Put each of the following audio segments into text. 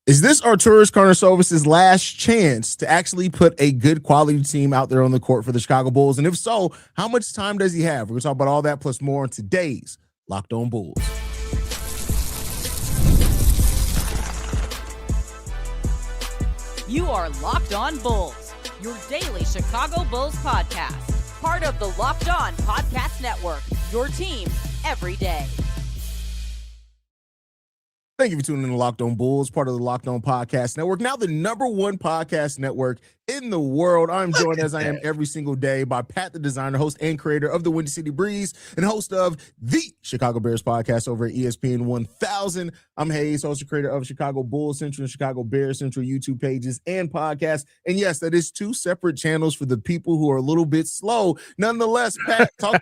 Is this Artūras Karnišovas' last chance to actually put a good quality team out there on the court for the Chicago Bulls? And if so, how much time does he have? We're going to talk about all that plus more on today's Locked On Bulls. You are Locked On Bulls, your daily Chicago Bulls podcast. Part of the Locked On Podcast Network, your team every day. Thank you for tuning in to Locked On Bulls, part of the Locked On Podcast Network, now the #1 podcast network in the world. I'm joined, as I am every single day, by Pat the designer, host and creator of the Windy City Breeze, and host of the Chicago Bears podcast over at ESPN 1000. I'm Haize, host and creator of Chicago Bulls Central and Chicago Bears Central YouTube pages and podcasts. And yes, that is 2 separate channels for the people who are a little bit slow. Nonetheless, Pat, talk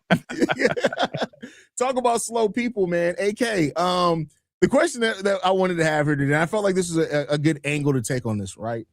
about slow people, man. AK, the question that I wanted to have here today, and I felt like this was a good angle to take on this, right,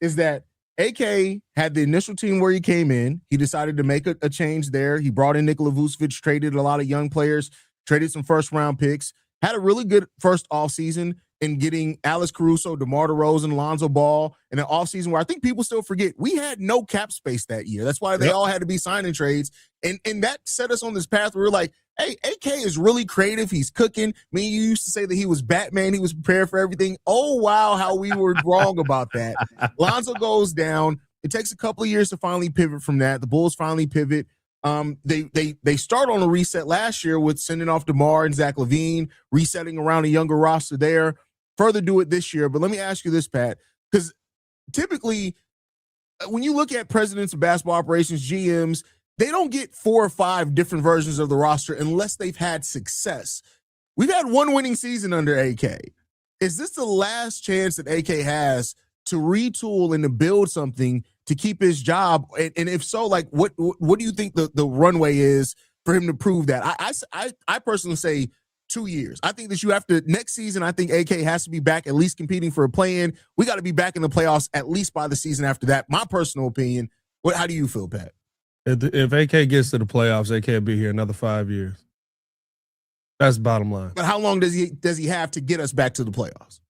is that AK had the initial team where he came in. He decided to make a change there. He brought in Nikola Vucevic, traded a lot of young players, traded some first-round picks, had a really good first offseason in getting Alex Caruso, DeMar DeRozan, Lonzo Ball in an offseason where I think people still forget we had no cap space that year. That's why they all had to be signing trades. And that set us on this path where we're like, hey, AK is really creative. He's cooking. Me, you used to say that he was Batman. He was prepared for everything. Oh, wow, how we were wrong about that. Lonzo goes down. It takes a couple of years to finally pivot from that. The Bulls finally pivot. They start on a reset last year with sending off DeMar and Zach LaVine, resetting around a younger roster there. Further do it this year. But let me ask you this, Pat, because typically when you look at presidents of basketball operations, GMs, they don't get 4 or 5 different versions of the roster unless they've had success. We've had 1 winning season under AK. Is this the last chance that AK has to retool and to build something to keep his job? And if so, like, what do you think the runway is for him to prove that? I personally say 2 years. I think that you have to, next season, I think AK has to be back at least competing for a play-in. We got to be back in the playoffs at least by the season after that. My personal opinion. How do you feel, Pat? If AK gets to the playoffs, AK will be here another 5 years. That's the bottom line. But how long does he have to get us back to the playoffs?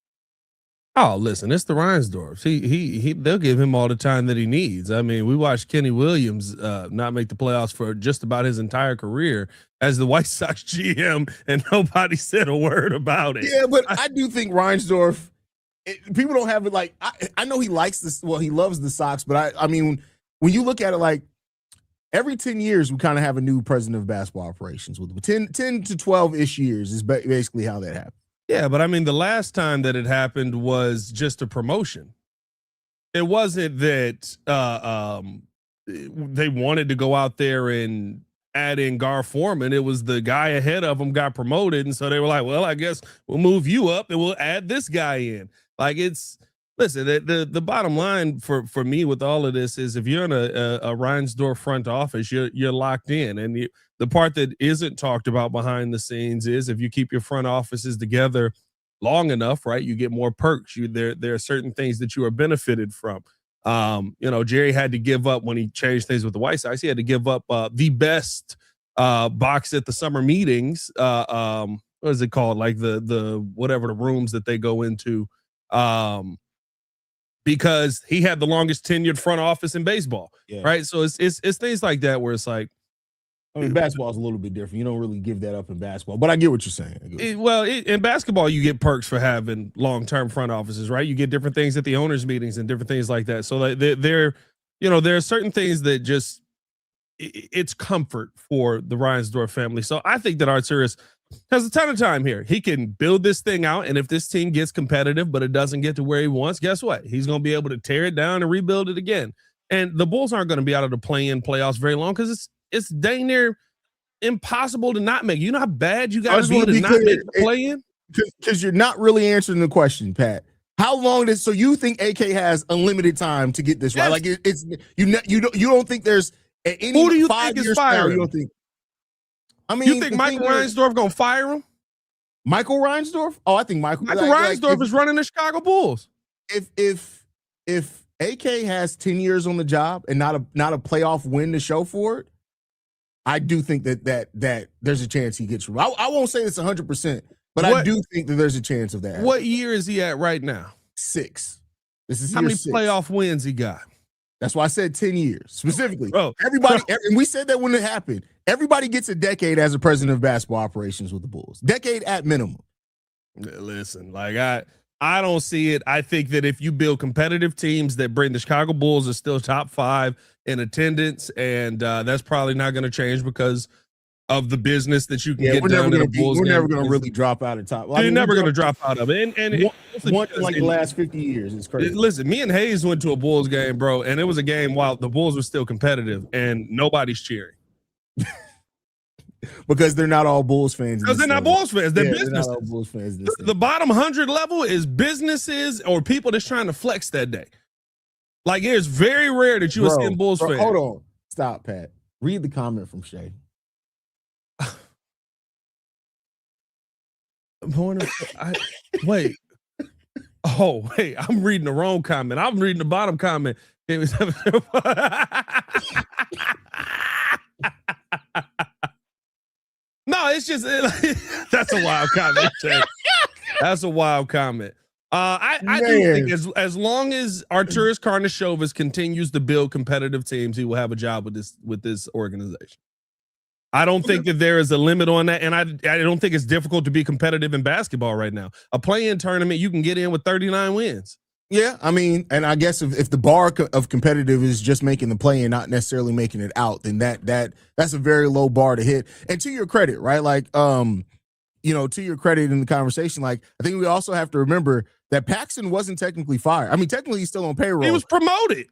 Oh, listen, it's the Reinsdorfs. They'll give him all the time that he needs. I mean, we watched Kenny Williams not make the playoffs for just about his entire career as the White Sox GM, and nobody said a word about it. Yeah, but I do think Reinsdorf, people don't have it like, I know he likes this. Well, he loves the Sox, but I mean, when you look at it, like, every 10 years, we kind of have a new president of basketball operations. With 10 to 12-ish years is basically how that happened. Yeah, but I mean, the last time that it happened was just a promotion. It wasn't that they wanted to go out there and add in Gar Forman. It was the guy ahead of them got promoted, and so they were like, well, I guess we'll move you up and we'll add this guy in. Like, listen, the bottom line for me with all of this is if you're in a Reinsdorf front office, you're locked in. And the part that isn't talked about behind the scenes is if you keep your front offices together long enough, right, you get more perks. There are certain things that you are benefited from. Jerry had to give up when he changed things with the White Sox. He had to give up the best box at the summer meetings. What is it called? Like the whatever the rooms that they go into. Because he had the longest tenured front office in baseball, right? So it's things like that where it's like, I mean, basketball is a little bit different. You don't really give that up in basketball, but I get what you're saying. In basketball, you get perks for having long-term front offices, right? You get different things at the owners' meetings and different things like that. So there are certain things that just it's comfort for the Reinsdorf family. So I think that Artūras has a ton of time here. He can build this thing out, and if this team gets competitive, but it doesn't get to where he wants, guess what? He's going to be able to tear it down and rebuild it again. And the Bulls aren't going to be out of the play-in playoffs very long because it's dang near impossible to not make. You know how bad you got to be to not make the play-in? Because you're not really answering the question, Pat. How long so you think AK has unlimited time to get this right? Like it's you don't think there's any. Who do you think is firing? You don't think? I mean, you think Michael Reinsdorf gonna fire him? Michael Reinsdorf? Oh, I think Michael Reinsdorf is running the Chicago Bulls. If AK has 10 years on the job and not a playoff win to show for it, I do think that there's a chance he gets. I won't say it's 100%, but I do think that there's a chance of that. What year is he at right now? 6. This is How many 6. playoff wins he got? That's why I said 10 years specifically. Bro, and we said that when it happened. Everybody gets a decade as a president of basketball operations with the Bulls. Decade at minimum. Listen, like I don't see it. I think that if you build competitive teams that bring the Chicago Bulls are still top 5 in attendance, and that's probably not going to change because of the business that you can get done in a Bulls We're game. never going to really drop out of top. You're never going to drop out of it. And one like the last 50 years. It's crazy. Listen, me and Haize went to a Bulls game, bro, and it was a game while the Bulls were still competitive and nobody's cheering. Because they're not all Bulls fans. Because they're not Bulls fans. They're businesses. They're not all Bulls fans. The bottom 100 level is businesses or people that's trying to flex that day. Like, it's very rare that you will see a Bulls fan. Hold on. Stop, Pat. Read the comment from Shay. Wait. Oh, wait. I'm reading the wrong comment. I'm reading the bottom comment. No, it's just that's a wild comment. That's a wild comment. I do think as long as Artūras Karnišovas continues to build competitive teams, he will have a job with this organization. I don't think that there is a limit on that, and I don't think it's difficult to be competitive in basketball right now. A play-in tournament, you can get in with 39 wins. Yeah, I mean, and I guess if the bar of competitive is just making the play and not necessarily making it out, then that's a very low bar to hit. And to your credit, right? Like, to your credit in the conversation, like, I think we also have to remember that Paxson wasn't technically fired. I mean, technically he's still on payroll. He was promoted.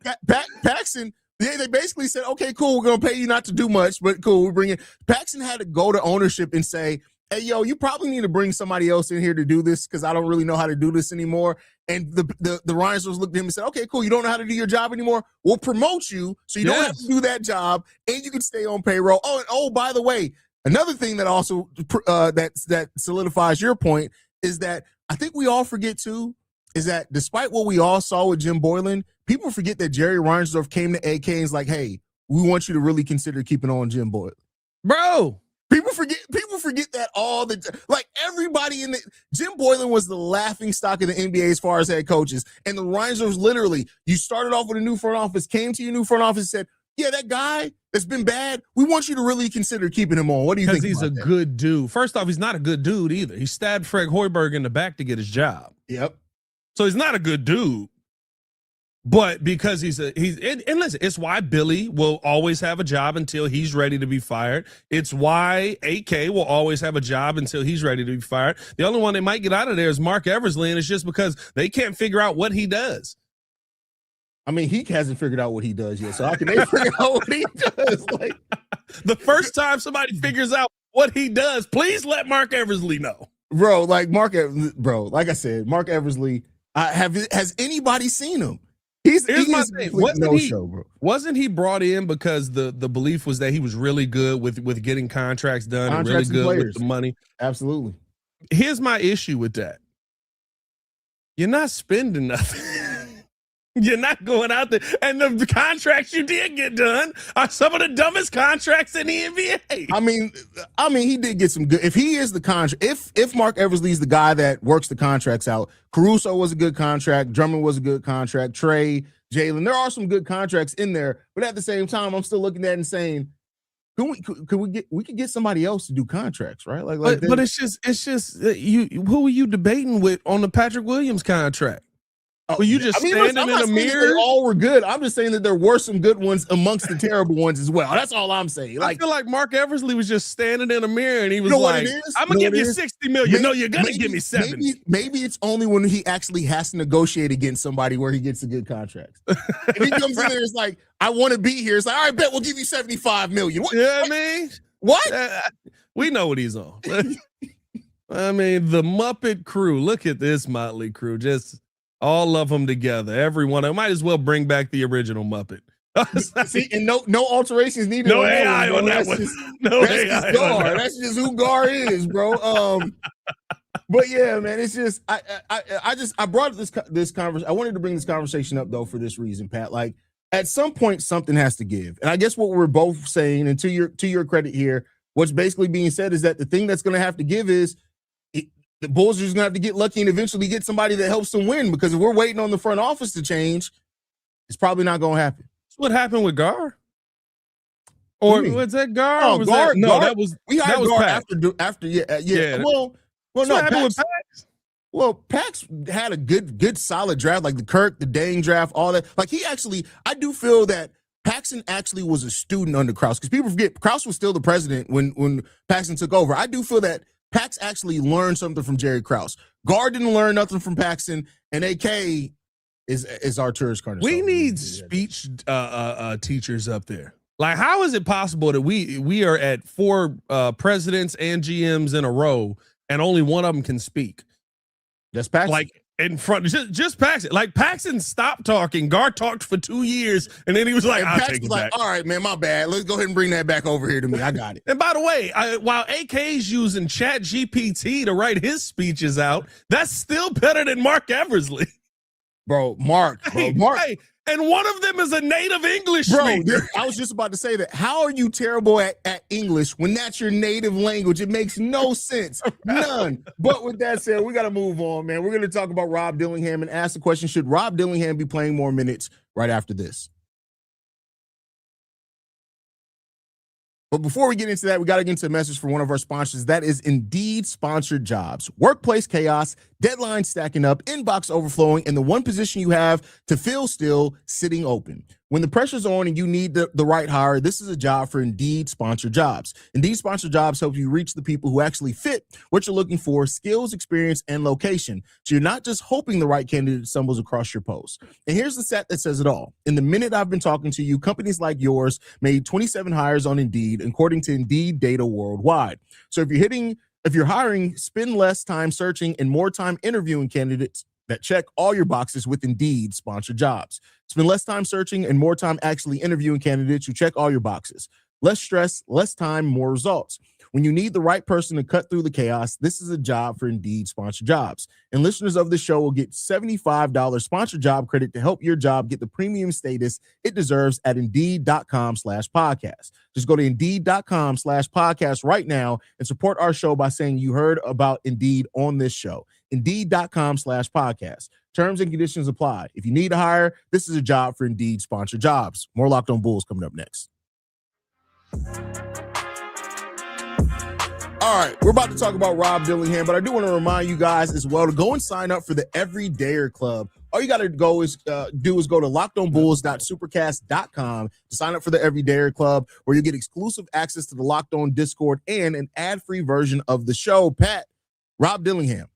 Paxson. Yeah, they basically said, okay, cool, we're going to pay you not to do much, but cool, we're bringing. Paxson had to go to ownership and say, hey, yo, you probably need to bring somebody else in here to do this because I don't really know how to do this anymore. And the Reinsers looked at him and said, okay, cool, you don't know how to do your job anymore? We'll promote you so you don't have to do that job and you can stay on payroll. Oh, and by the way, another thing that also that solidifies your point is that I think we all forget too is that despite what we all saw with Jim Boylan, people forget that Jerry Reinsdorf came to AK and was like, hey, we want you to really consider keeping on Jim Boylan. Bro. People forget that all the time. Like everybody Jim Boylan was the laughing stock of the NBA as far as head coaches. And the Reinsdorfs literally, you started off with a new front office, came to your new front office and said, yeah, that guy that's been bad, we want you to really consider keeping him on. What do you think? Because he's a good dude. First off, he's not a good dude either. He stabbed Fred Hoiberg in the back to get his job. Yep. So he's not a good dude. But because and listen, it's why Billy will always have a job until he's ready to be fired. It's why AK will always have a job until he's ready to be fired. The only one they might get out of there is Mark Eversley, and it's just because they can't figure out what he does. I mean, he hasn't figured out what he does yet, so how can they figure out what he does? Like, the first time somebody figures out what he does, please let Mark Eversley know. Bro, like like I said, Mark Eversley, has anybody seen him? Here's my thing. Wasn't he brought in because the belief was that he was really good with getting contracts done and really good with the money? Absolutely. Here's my issue with that. You're not spending nothing. You're not going out there. And the contracts you did get done are some of the dumbest contracts in the NBA. I mean, he did get some good. If he is the contract, if Mark Eversley's the guy that works the contracts out, Caruso was a good contract, Drummond was a good contract, Trey, Jalen, there are some good contracts in there. But at the same time, I'm still looking at it and saying, we could get somebody else to do contracts, right? But it's just who are you debating with on the Patrick Williams contract? Well, you just standing in a mirror. They all were good. I'm just saying that there were some good ones amongst the terrible ones as well. That's all I'm saying. Like, I feel like Mark Eversley was just standing in a mirror and he was like, "I'm gonna give you $60 million." No, you're gonna give me $70. Maybe it's only when he actually has to negotiate against somebody where he gets a good contract. If he comes in there, it's like, "I want to be here." It's like, "All right, bet we'll give you $75 million." What? Yeah, I mean, what? We know what he's on. I mean, the Muppet crew. Look at this motley crew. Just all of them together. Everyone. I might as well bring back the original Muppet. See, and no alterations needed. No AI on that one. No AI. That's just who Gar is, bro. But yeah, man, it's just I brought this conversation. I wanted to bring this conversation up though for this reason, Pat. Like, at some point, something has to give, and I guess what we're both saying, and to your credit here, what's basically being said is that the thing that's going to have to give is the Bulls are just gonna have to get lucky and eventually get somebody that helps them win. Because if we're waiting on the front office to change, it's probably not gonna happen. That's what happened with Gar. Or was that Gar? Oh, Gar. That was we hired Gar Pat. after. Yeah. Well, no. What happened with Pax? Well, Pax had a good solid draft, like the Kirk, the Dang draft, all that. Like I do feel that Paxson actually was a student under Krause, because people forget Krause was still the president when Paxson took over. I do feel that Pax actually learned something from Jerry Krause. Gar didn't learn nothing from Paxson, and AK is Artūras Karnišovas. We need speech teachers up there. Like, how is it possible that we are at 4 presidents and GMs in a row, and only one of them can speak? That's Paxson. Like, in front, just Paxson. Like, Paxson stopped talking. Gar talked for 2 years, and then he was like, "I'll take it back." All right, man, my bad. Let's go ahead and bring that back over here to me. I got it. And by the way, while AK's using Chat GPT to write his speeches out, that's still better than Mark Eversley. Mark. Hey, and one of them is a native English speaker. I was just about to say that. How are you terrible at English when that's your native language? It makes no sense. None. But with that said, we got to move on, man. We're going to talk about Rob Dillingham and ask the question, should Rob Dillingham be playing more minutes right after this? But before we get into that, we got to get into a message from one of our sponsors. That is Indeed Sponsored Jobs. Workplace chaos, deadlines stacking up, inbox overflowing, and the one position you have to fill still sitting open. When the pressure's on and you need the right hire, this is a job for Indeed Sponsored Jobs. Indeed Sponsored Jobs helps you reach the people who actually fit what you're looking for: skills, experience, and location. So you're not just hoping the right candidate stumbles across your post. And here's the stat that says it all. In the minute I've been talking to you, companies like yours made 27 hires on Indeed, according to Indeed data worldwide. So if you're hiring, spend less time searching and more time interviewing candidates that check all your boxes with Indeed Sponsored Jobs. Spend less time searching and more time actually interviewing candidates who check all your boxes. Less stress, less time, more results. When you need the right person to cut through the chaos, this is a job for Indeed Sponsored Jobs. And listeners of the show will get $75 sponsored job credit to help your job get the premium status it deserves at Indeed.com/podcast. Just go to Indeed.com/podcast right now and support our show by saying you heard about Indeed on this show. Indeed.com/podcast. Terms and conditions apply. If you need to hire, this is a job for Indeed Sponsored Jobs. More Locked On Bulls coming up next. All right, we're about to talk about Rob Dillingham, but I do want to remind you guys as well to go and sign up for the Everydayer Club. All you got to go is go to lockedonbulls.supercast.com to sign up for the Everydayer Club, where you get exclusive access to the Locked On Discord and an ad-free version of the show. Pat, Rob Dillingham,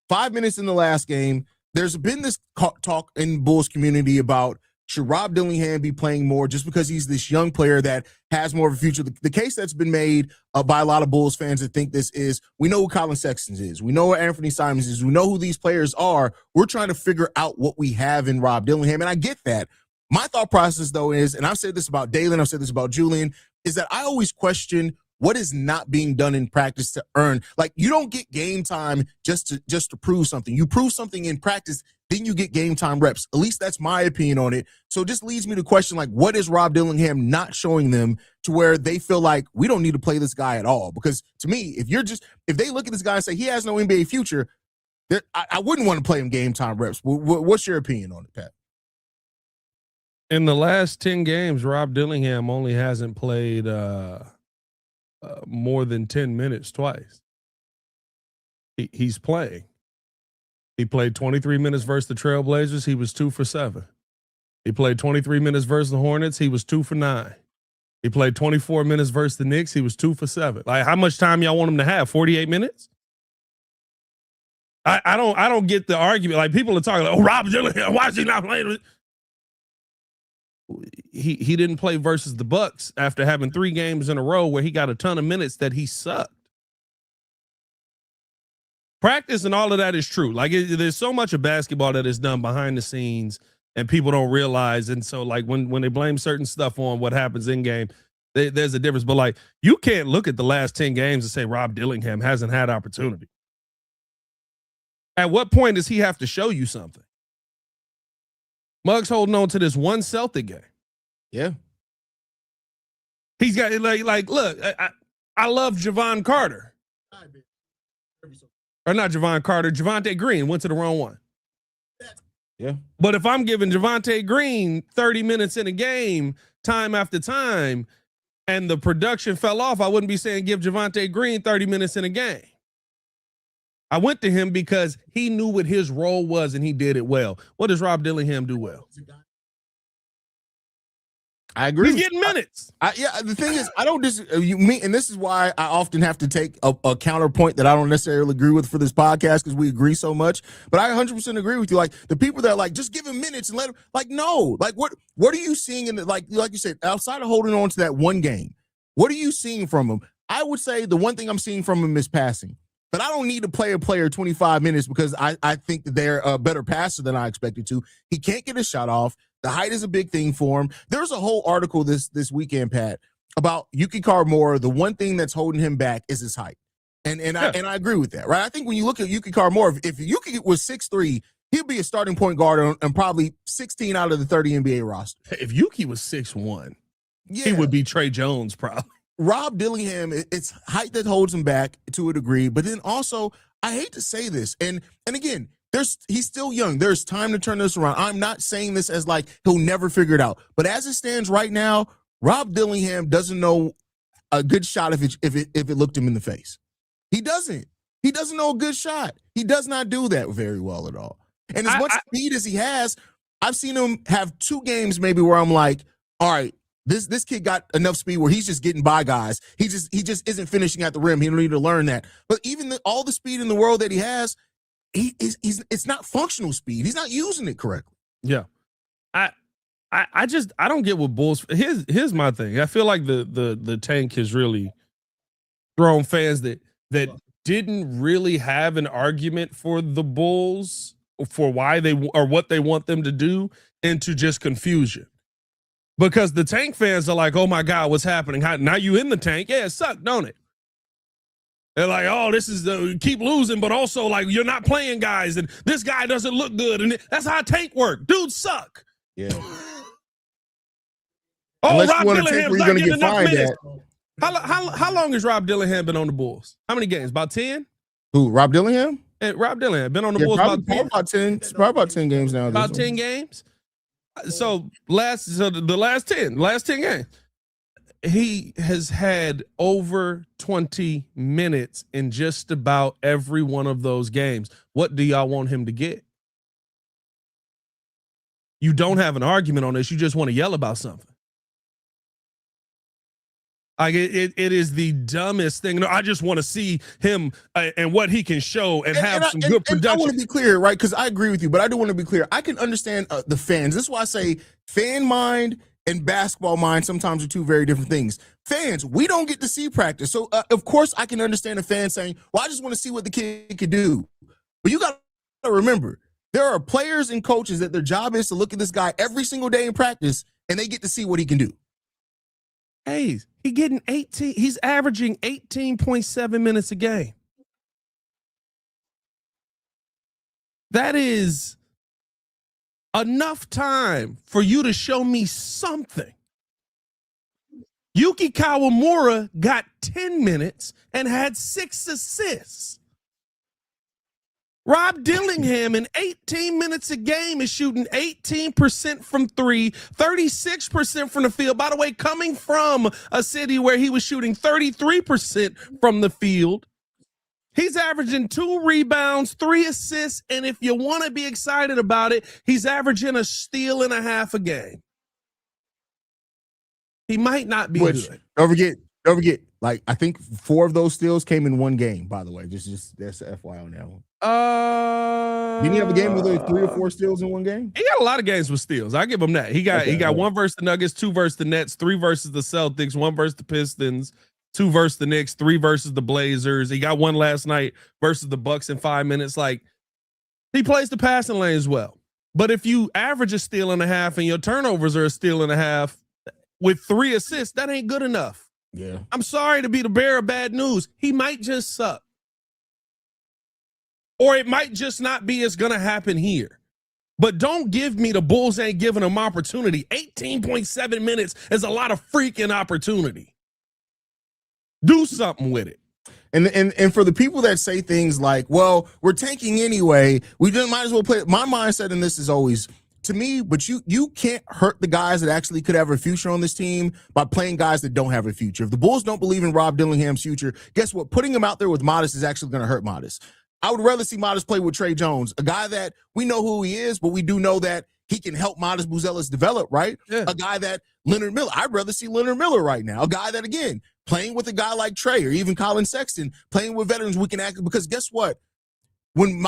5 minutes in the last game. There's been this talk in Bulls community about, should Rob Dillingham be playing more just because he's this young player that has more of a future? The case that's been made by a lot of Bulls fans that think this is, we know who Colin Sexton is. We know what Anthony Simons is. We know who these players are. We're trying to figure out what we have in Rob Dillingham, and I get that. My thought process, though, is, and I've said this about Dalen, I've said this about Julian, is that I always question what is not being done in practice to earn. Like, you don't get game time just to prove something. You prove something in practice, then you get game time reps. At least that's my opinion on it. So it just leads me to question, like, what is Rob Dillingham not showing them to where they feel like we don't need to play this guy at all? Because to me, if they look at this guy and say he has no NBA future, I wouldn't want to play him game time reps. What's your opinion on it, Pat? In the last 10 games, Rob Dillingham only hasn't played more than 10 minutes twice. He's playing. He played 23 minutes versus the Trailblazers. He was 2 for 7. He played 23 minutes versus the Hornets. He was 2 for 9. He played 24 minutes versus the Knicks. He was 2 for 7. Like, how much time y'all want him to have? 48 minutes? I don't get the argument. Like, people are talking, oh, Rob Dillingham, why is he not playing? He didn't play versus the Bucks after having 3 games in a row where he got a ton of minutes that he sucked. Practice and all of that is true. Like, there's so much of basketball that is done behind the scenes and people don't realize. And so, like, when they blame certain stuff on what happens in game, there's a difference. But, like, you can't look at the last 10 games and say Rob Dillingham hasn't had opportunity. At what point does he have to show you something? Muggs holding on to this one Celtic game. Yeah. He's got, like look, I love Javon Carter. or not Javon Carter, Javonte Green went to the wrong one. Yeah. But if I'm giving Javonte Green 30 minutes in a game, time after time, and the production fell off, I wouldn't be saying give Javonte Green 30 minutes in a game. I went to him because he knew what his role was and he did it well. What does Rob Dillingham do well? I agree. He's getting minutes. Yeah, the thing is, I don't disagree. And this is why I often have to take a counterpoint that I don't necessarily agree with for this podcast because we agree so much. But I 100% agree with you. Like the people that are like, just give him minutes and let him. Like, no. Like, what are you seeing in the, like you said, outside of holding on to that one game? What are you seeing from him? I would say the one thing I'm seeing from him is passing. But I don't need to play a player 25 minutes because I think that they're a better passer than I expected to. He can't get a shot off. The height is a big thing for him. There's a whole article this weekend, Pat, about Yuki Karamora. The one thing that's holding him back is his height. And I agree with that, right? I think when you look at Yuki Karamora, if Yuki was 6'3", he'd be a starting point guard on probably 16 out of the 30 NBA roster. If Yuki was 6'1", he would be Trey Jones probably. Rob Dillingham, it's height that holds him back to a degree, but then also, I hate to say this, and again, he's still young. There's time to turn this around. I'm not saying this as like he'll never figure it out, but as it stands right now, Rob Dillingham doesn't know a good shot if it looked him in the face. He doesn't. He doesn't know a good shot. He does not do that very well at all. And as much speed as he has, I've seen him have 2 games maybe where I'm like, all right, this kid got enough speed where he's just getting by guys. He just isn't finishing at the rim. He don't need to learn that. But even all the speed in the world that he has, it's not functional speed. He's not using it correctly. Yeah. I don't get what Bulls. Here's my thing. I feel like the tank has really thrown fans that didn't really have an argument for the Bulls for why they or what they want them to do into just confusion. Because the tank fans are like, oh my God, what's happening? Now you in the tank? Yeah, it sucked, don't it? They're like, oh, this is keep losing, but also like you're not playing guys, and this guy doesn't look good, and that's how tank work. Dudes suck. Yeah. Oh, Rob Dillingham's not getting enough minutes. How long has Rob Dillingham been on the Bulls? How many games? About 10? Who? Rob Dillingham? Rob Dillingham been on the Bulls about 10. Probably about 10 games now. About 10 games. So the last 10 games, he has had over 20 minutes in just about every one of those games. What do y'all want him to get? You don't have an argument on this. You just want to yell about something. Like it is the dumbest thing. No, I just want to see him and what he can show and have some good production. I want to be clear, right? Because I agree with you, but I do want to be clear. I can understand the fans. This is why I say fan mind and basketball mind sometimes are two very different things. Fans, we don't get to see practice. So, of course, I can understand a fan saying, well, I just want to see what the kid could do. But you got to remember, there are players and coaches that their job is to look at this guy every single day in practice, and they get to see what he can do. Hey, he's averaging 18.7 minutes a game. That is enough time for you to show me something. Yuki Kawamura got 10 minutes and had 6 assists. Rob Dillingham in 18 minutes a game is shooting 18% from 3, 36% from the field. By the way, coming from a city where he was shooting 33% from the field. He's averaging 2 rebounds, 3 assists, and if you want to be excited about it, he's averaging a steal and a half a game. He might not be good. Don't forget. Like, I think 4 of those steals came in one game, by the way. Just that's the FYI on that one. Didn't he have a game with 3 or 4 steals in one game? He got a lot of games with steals. I give him that. He got 1 versus the Nuggets, 2 versus the Nets, 3 versus the Celtics, 1 versus the Pistons, 2 versus the Knicks, 3 versus the Blazers. He got 1 last night versus the Bucks in 5 minutes. Like, he plays the passing lane as well. But if you average a steal and a half and your turnovers are a steal and a half with 3 assists, that ain't good enough. Yeah. I'm sorry to be the bearer of bad news. He might just suck. Or it might just not be as going to happen here. But don't give me the Bulls ain't giving him opportunity. 18.7 minutes is a lot of freaking opportunity. Do something with it. And for the people that say things like, well, we're tanking anyway, we just might as well play. My mindset in this is always, to me, but you can't hurt the guys that actually could have a future on this team by playing guys that don't have a future. If the Bulls don't believe in Rob Dillingham's future, guess what? Putting him out there with Modest is actually going to hurt Modest. I would rather see Modest play with Trey Jones, a guy that we know who he is, but we do know that he can help Modest Buzelis develop, right? Yeah. A guy that Leonard Miller, I'd rather see Leonard Miller right now. A guy that, again, playing with a guy like Trey or even Colin Sexton, playing with veterans, we can act, because guess what? When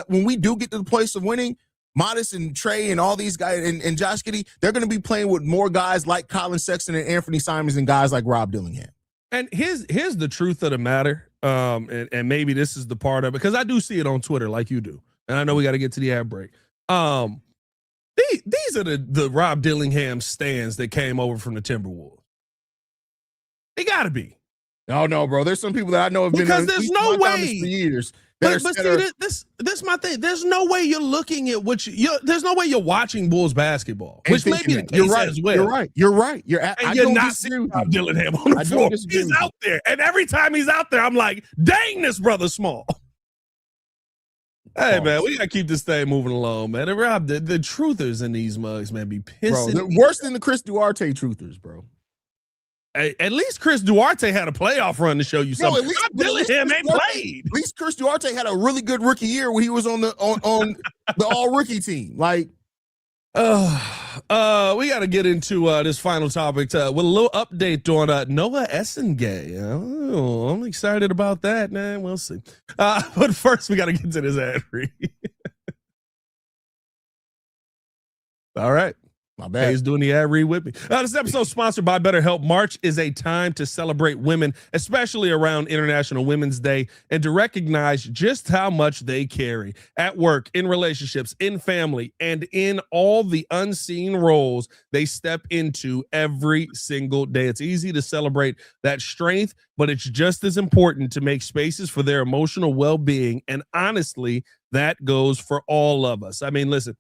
we do get to the place of winning, Modest and Trey and all these guys and Josh Giddey, they're going to be playing with more guys like Colin Sexton and Anthony Simons than guys like Rob Dillingham. And here's the truth of the matter. And maybe this is the part of it, because I do see it on Twitter like you do. And I know we got to get to the ad break. These are the Rob Dillingham stands that came over from the Timberwolves. They got to be. Oh, no, bro. There's some people that I know have been because there's no way for years. But see, this my thing. There's no way you're looking at there's no way you're watching Bulls basketball, which may be the case as well. You're right. You're not seeing Rob Dillingham on the floor. He's out there. And every time he's out there, I'm like, dang, this brother's small. Hey, man, we got to keep this thing moving along, man. And Rob, the truthers in these mugs, man, be pissing. Bro, they're worse than the Chris Duarte truthers, bro. At least Chris Duarte had a playoff run to show you something. At least Chris Duarte had a really good rookie year when he was on the all rookie team. Like, we got to get into this final topic with a little update on Noa Essengue. Oh, I'm excited about that, man. We'll see. But first, we got to get to this ad read. All right. My bad. He's doing the ad read with me. This episode is sponsored by BetterHelp. March is a time to celebrate women, especially around International Women's Day, and to recognize just how much they carry at work, in relationships, in family, and in all the unseen roles they step into every single day. It's easy to celebrate that strength, but it's just as important to make spaces for their emotional well-being. And honestly, that goes for all of us. I mean, listen,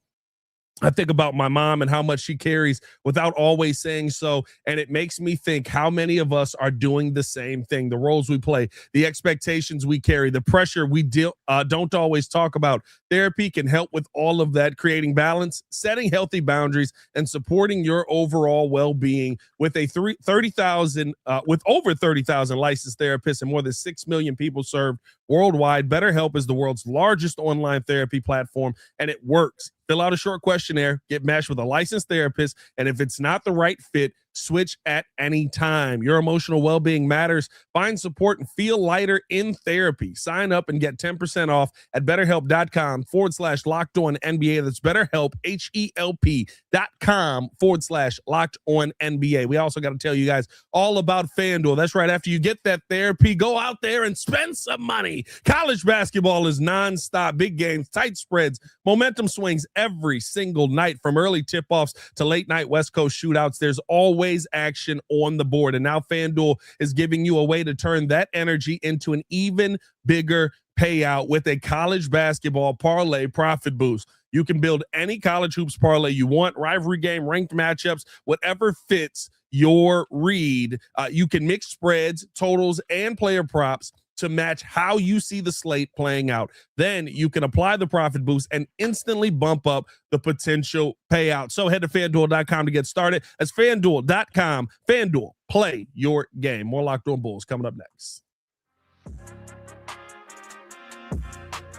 I think about my mom and how much she carries without always saying so. And it makes me think how many of us are doing the same thing. The roles we play, the expectations we carry, the pressure we don't always talk about. Therapy can help with all of that, creating balance, setting healthy boundaries, and supporting your overall well-being. With over 30,000 licensed therapists and more than 6 million people served worldwide, BetterHelp is the world's largest online therapy platform, and it works. Fill out a short questionnaire, get matched with a licensed therapist, and if it's not the right fit, switch at any time. Your emotional well-being matters. Find support and feel lighter in therapy. Sign up and get 10% off at BetterHelp.com/LockedOnNBA. That's BetterHelp, HELP.com/LockedOnNBA. We also got to tell you guys all about FanDuel. That's right. After you get that therapy, go out there and spend some money. College basketball is nonstop. Big games, tight spreads, momentum swings every single night, from early tip-offs to late-night West Coast shootouts. There's always action on the board. And now FanDuel is giving you a way to turn that energy into an even bigger payout with a college basketball parlay profit boost. You can build any college hoops parlay you want, rivalry game, ranked matchups, whatever fits your read. You can mix spreads, totals, and player props to match how you see the slate playing out. Then you can apply the profit boost and instantly bump up the potential payout. So head to FanDuel.com to get started. That's FanDuel.com. FanDuel, play your game. More Locked On Bulls coming up next.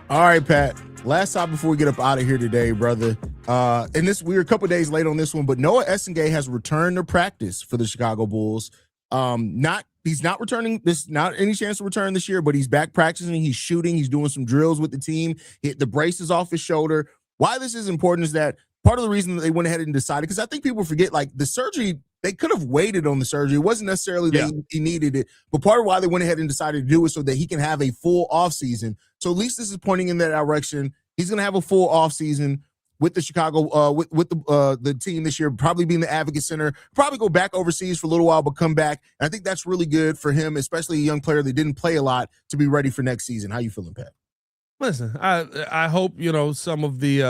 All right, Pat. Last time before we get up out of here today, brother. And we were a couple days late on this one, but Noa Essengue has returned to practice for the Chicago Bulls. He's not returning. There's not any chance to return this year, but he's back practicing. He's shooting. He's doing some drills with the team. The brace is off his shoulder. Why this is important is that part of the reason that they went ahead and decided, because I think people forget, like, the surgery, they could have waited on the surgery. It wasn't necessarily that he needed it, but part of why they went ahead and decided to do it so that he can have a full offseason. So at least this is pointing in that direction. He's going to have a full offseason with the Chicago, with the team this year, probably being the Advocate Center, probably go back overseas for a little while, but come back. And I think that's really good for him, especially a young player that didn't play a lot, to be ready for next season. How you feeling, Pat? Listen, I hope, some of the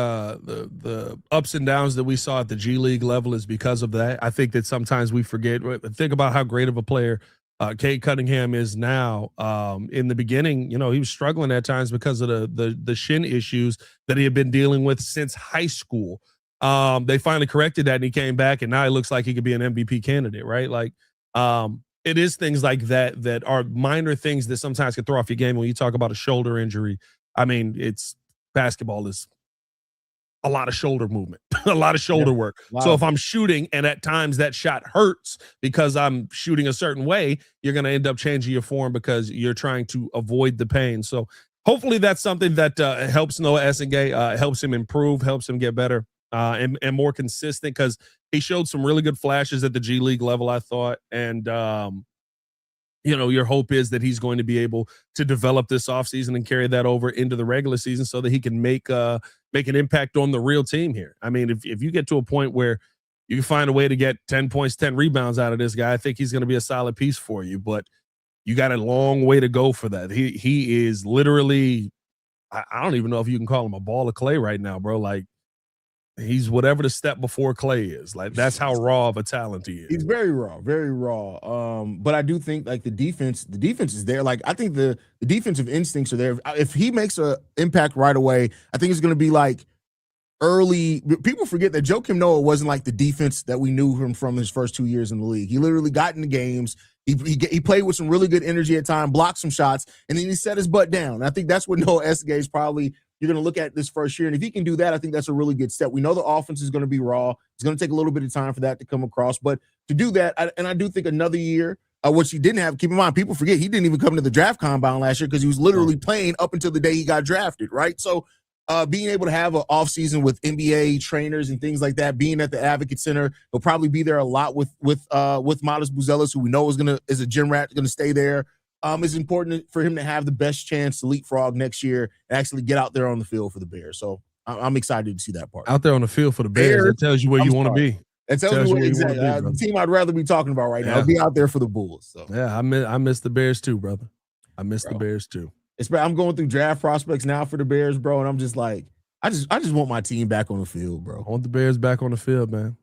ups and downs that we saw at the G League level is because of that. I think that sometimes we forget. Think about how great of a player Cade Cunningham is now. In the beginning, he was struggling at times because of the shin issues that he had been dealing with since high school. They finally corrected that and he came back, and now it looks like he could be an MVP candidate, right? Like, it is things like that are minor things that sometimes can throw off your game. When you talk about a shoulder injury, I mean, basketball is a lot of shoulder movement, a lot of shoulder work. So if I'm shooting and at times that shot hurts because I'm shooting a certain way, you're going to end up changing your form because you're trying to avoid the pain. So hopefully that's something that helps Noa Essengue, helps him improve, helps him get better and more consistent, because he showed some really good flashes at the G League level, I thought. And, your hope is that he's going to be able to develop this offseason and carry that over into the regular season so that he can make an impact on the real team here. I mean, if you get to a point where you can find a way to get 10 points, 10 rebounds out of this guy, I think he's going to be a solid piece for you. But you got a long way to go for that. He is literally, I don't even know if you can call him a ball of clay right now, bro. Like, he's whatever the step before clay is. Like, that's how raw of a talent he is. He's very raw, very raw. But I do think like the defense is there. Like, I think the defensive instincts are there. If he makes an impact right away, I think it's going to be like early. People forget that Joakim Noah wasn't like the defense that we knew him from his first 2 years in the league. He literally got into games. He played with some really good energy at time, blocked some shots, and then he set his butt down. And I think that's what Noa Essengue is probably you're going to look at this first year. And if he can do that, I think that's a really good step. We know the offense is going to be raw. It's going to take a little bit of time for that to come across. But to do that, I do think another year, which he didn't have, keep in mind, people forget he didn't even come to the draft combine last year because he was literally playing up until the day he got drafted, right? So being able to have an offseason with NBA trainers and things like that, being at the Advocate Center, he'll probably be there a lot with Miles Buzelis, who we know is a gym rat, going to stay there. It's important for him to have the best chance to leapfrog next year and actually get out there on the field for the Bears. So I'm excited to see that part. Out there on the field for the Bears, it tells you where you want to be. It tells you where exactly the team I'd rather be talking about right now. Be out there for the Bulls. So yeah, I miss the Bears too, brother. I miss the Bears too. I'm going through draft prospects now for the Bears, bro, and I'm just like, I just want my team back on the field, bro. I want the Bears back on the field, man.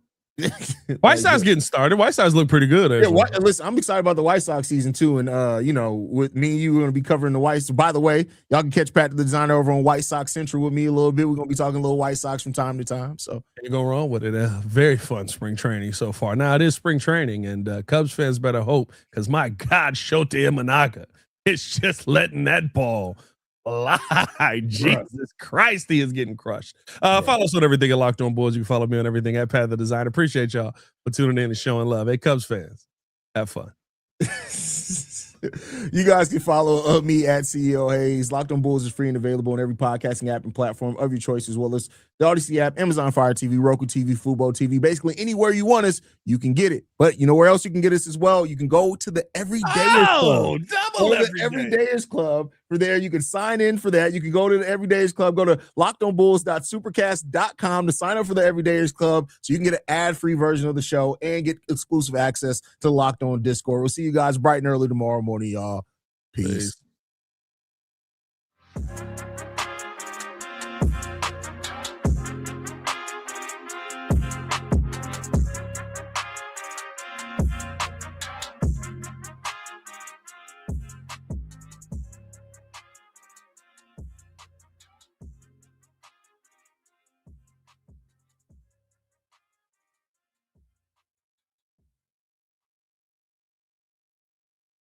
White Sox getting started. White Sox look pretty good. Yeah, listen, I'm excited about the White Sox season too, and with me and you, we're going to be covering the White. So by the way, y'all can catch Pat the Designer over on White Sox Central with me a little bit. We're going to be talking a little White Sox from time to time. So can't go wrong with it. Very fun spring training so far. Now it is spring training, and Cubs fans better hope, because my God, Shota Imanaga is just letting that ball fly. Jesus Christ, he is getting crushed. Follow us on everything at Locked On Bulls. You can follow me on everything at Pat the Designer. Appreciate y'all for tuning in and showing love. Hey, Cubs fans, have fun. You guys can follow me at CEO Haize. Locked On Bulls is free and available on every podcasting app and platform of your choice, as well as the Odyssey app, Amazon Fire TV, Roku TV, Fubo TV. Basically, anywhere you want us, you can get it. But you know where else you can get us as well? You can go to the Everydayers Club. The Everydayers Club. For there, you can sign in for that. You can go to the Everydayers Club. Go to lockedonbulls.supercast.com to sign up for the Everydayers Club so you can get an ad-free version of the show and get exclusive access to the Locked On Discord. We'll see you guys bright and early tomorrow morning, y'all. Peace.